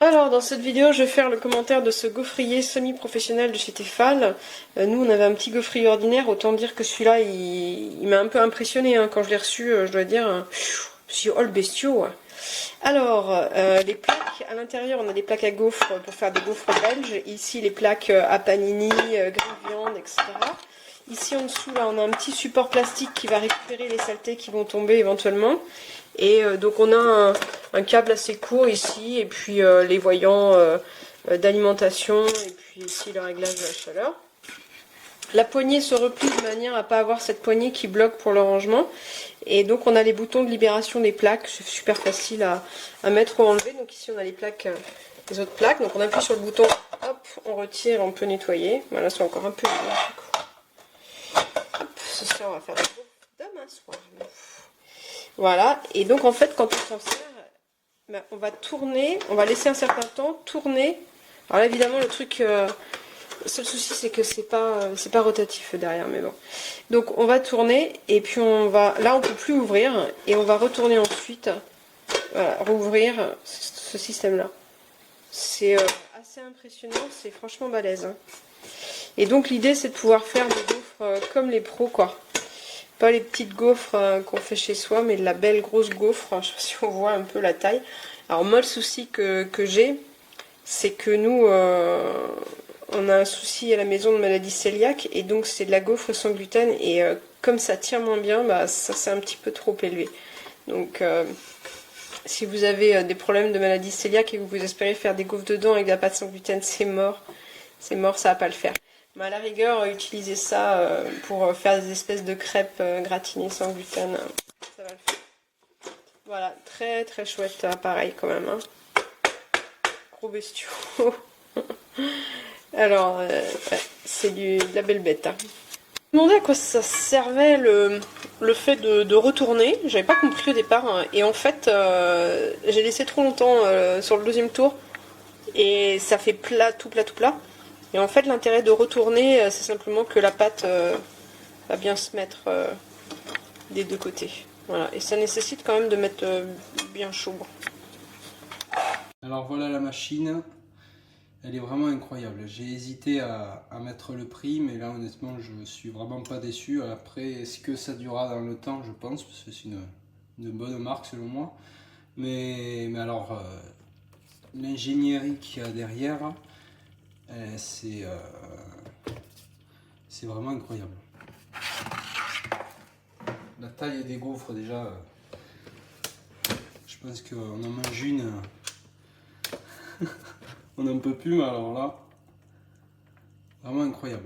Alors, dans cette vidéo, je vais faire le commentaire de ce gaufrier semi-professionnel de chez Tefal. Nous, on avait un petit gaufrier ordinaire, autant dire que celui-là, il m'a un peu impressionné hein. Quand je l'ai reçu, je dois dire, je me suis dit, oh le bestiau. Alors, les plaques, à l'intérieur, on a des plaques à gaufres pour faire des gaufres belges. Ici, les plaques à panini, grille-viande, etc. Ici, en dessous, là, on a un petit support plastique qui va récupérer les saletés qui vont tomber éventuellement. Et donc on a un câble assez court ici, et puis les voyants d'alimentation, et puis ici le réglage de la chaleur. La poignée se replie de manière à ne pas avoir cette poignée qui bloque pour le rangement. Et donc on a les boutons de libération des plaques, c'est super facile à mettre ou enlever. Donc ici on a les plaques, les autres plaques, donc on appuie sur le bouton, hop, on retire, on peut nettoyer. Voilà, c'est encore un peu dur. Hop, ce soir on va faire des gaufres demain soir. Voilà, et donc en fait quand on s'en sert, ben, on va tourner, on va laisser un certain temps tourner. Alors là évidemment le truc, le seul souci c'est que c'est pas rotatif derrière, mais bon. Donc on va tourner et puis on va, là on peut plus ouvrir et on va retourner ensuite, voilà, rouvrir ce système là. C'est assez impressionnant, c'est franchement balèze. Hein. Et donc l'idée c'est de pouvoir faire des gaufres comme les pros quoi. Pas les petites gaufres qu'on fait chez soi, mais de la belle grosse gaufre. Je sais pas si on voit un peu la taille. Alors moi le souci que j'ai, c'est que nous, on a un souci à la maison de maladie cœliaque, et donc c'est de la gaufre sans gluten, et comme ça tient moins bien, bah ça c'est un petit peu trop élevé. Donc si vous avez des problèmes de maladie cœliaque et que vous espérez faire des gaufres dedans avec de la pâte sans gluten, c'est mort. C'est mort, ça va pas le faire. Mais à la rigueur, utiliser ça pour faire des espèces de crêpes gratinées sans gluten, ça va le faire. Voilà, très très chouette appareil quand même. Hein. Gros bestiaux. Alors, ouais, c'est de la belle bête. Hein. Je me demandais à quoi ça servait le fait de retourner. J'avais pas compris au départ. Hein. Et en fait, j'ai laissé trop longtemps sur le deuxième tour. Et ça fait plat, tout plat, tout plat. Et en fait, l'intérêt de retourner, c'est simplement que la pâte va bien se mettre des deux côtés. Voilà. Et ça nécessite quand même de mettre bien chaud. Alors voilà la machine, elle est vraiment incroyable. J'ai hésité à mettre le prix, mais là honnêtement je suis vraiment pas déçu. Après, est-ce que ça durera dans le temps? Je pense, parce que c'est une bonne marque selon moi. Mais alors, l'ingénierie qu'il y a derrière, c'est vraiment incroyable. La taille des gaufres déjà, je pense qu'on en mange une, on n'en peut plus, mais alors là, vraiment incroyable.